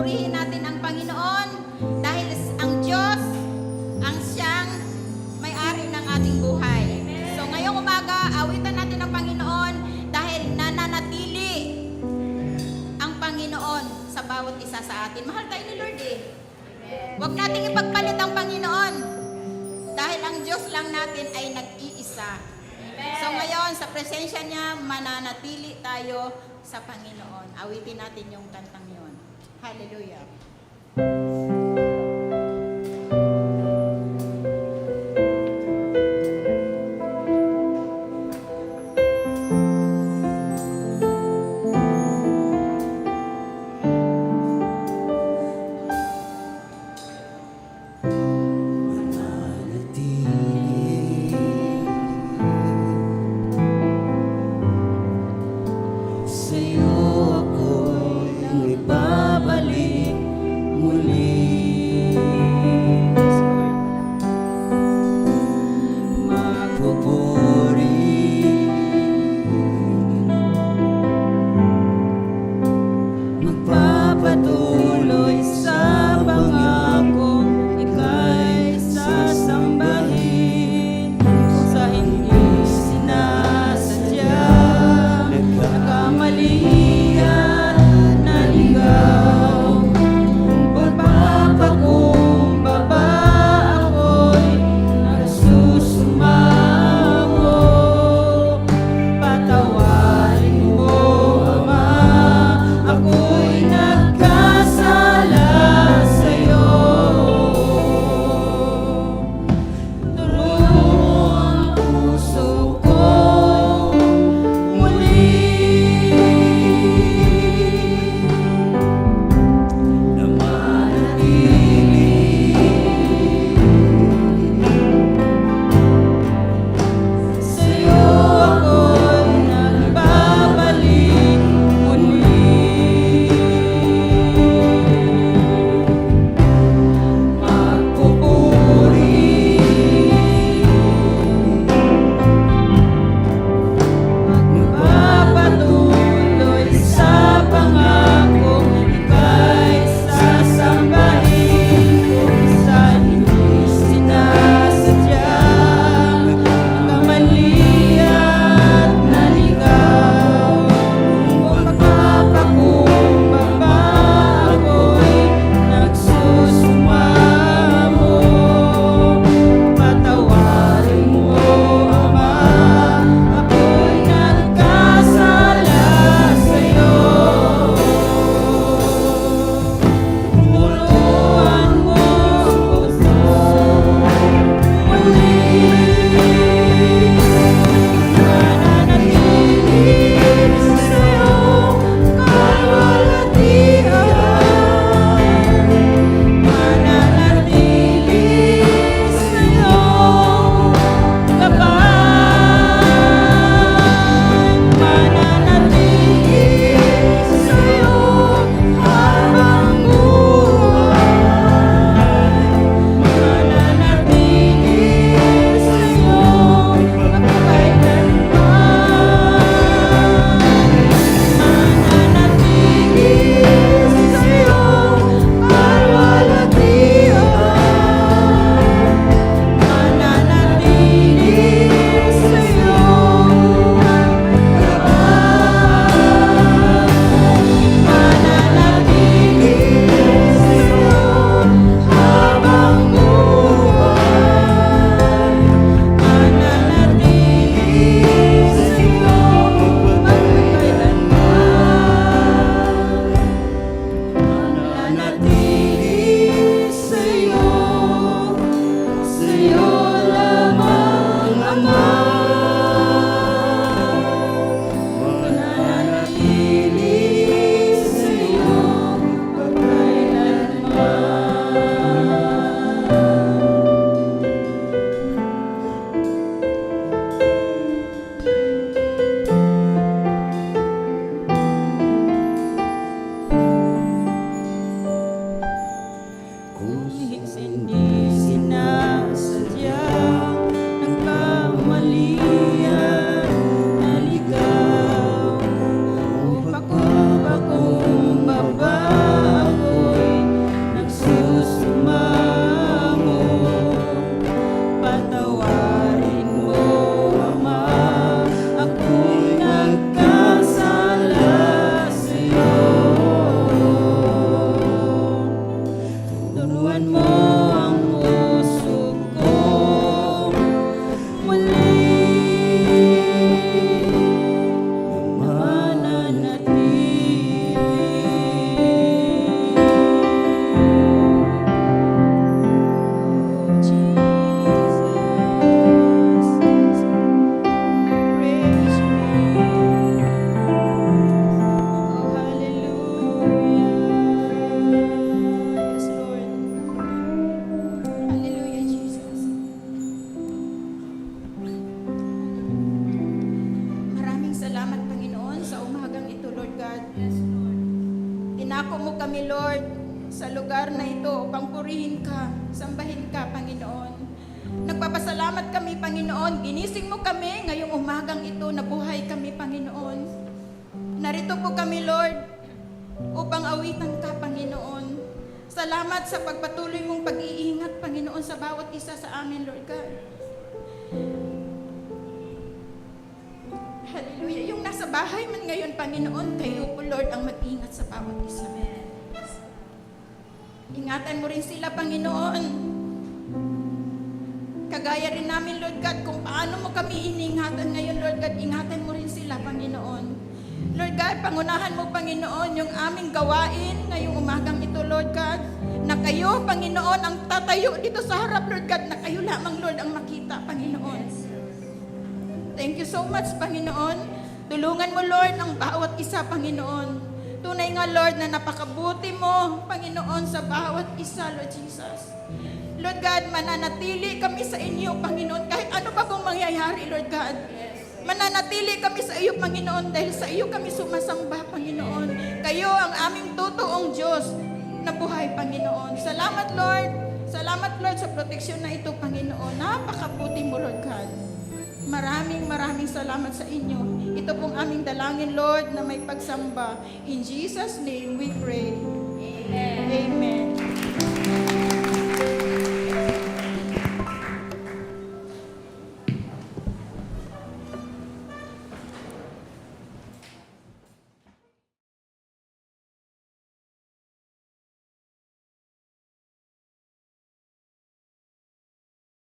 purihin natin ang Panginoon dahil ang Diyos ang siyang may-ari ng ating buhay. So ngayong umaga, awitan natin ang Panginoon dahil nananatili ang Panginoon sa bawat isa sa atin. Mahal tayo ni Lord eh. Huwag nating ipagpalit ang Panginoon dahil ang Diyos lang natin ay nag-iisa. So ngayon, sa presensya niya, mananatili tayo sa Panginoon. Awitin natin yung kantang yon. Hallelujah. Sa'yo ako'y ibabalik muli. kami, Lord, sa lugar na ito upang purihin ka, sambahin ka, Panginoon. Nagpapasalamat kami, Panginoon. Ginising mo kami ngayong umagang ito, nabuhay kami, Panginoon. Narito po kami, Lord, upang awitan ka, Panginoon. Salamat sa pagpatuloy mong pag-iingat, Panginoon, sa bawat isa sa amin, Lord God. Hallelujah. Yung nasa bahay man ngayon, Panginoon, kayo po, Lord, ang mag-ingat sa bawat isa. Ingatan mo rin sila, Panginoon. Kagaya rin namin, Lord God, kung paano mo kami iningatan ngayon, Lord God, ingatan mo rin sila, Panginoon. Lord God, pangunahan mo, Panginoon, yung aming gawain ngayong umagang ito, Lord God, na kayo, Panginoon, ang tatayo dito sa harap, Lord God, na kayo lamang, Lord, ang makita, Panginoon. Thank you so much, Panginoon. Tulungan mo, Lord, ang bawat isa, Panginoon. Tunay nga, Lord, na napakabuti mo, Panginoon, sa bawat isa, Lord Jesus. Lord God, mananatili kami sa inyo, Panginoon, kahit ano pa pong mangyayari, Lord God. Mananatili kami sa iyo, Panginoon, dahil sa iyo kami sumasamba, Panginoon. Kayo ang aming totoong Diyos na buhay, Panginoon. Salamat, Lord. Salamat, Lord, sa proteksyon na ito, Panginoon. Napakabuti mo, Lord God. Maraming salamat sa inyo. Ito pong aming dalangin, Lord, na may pagsamba. In Jesus' name we pray. Amen. Amen.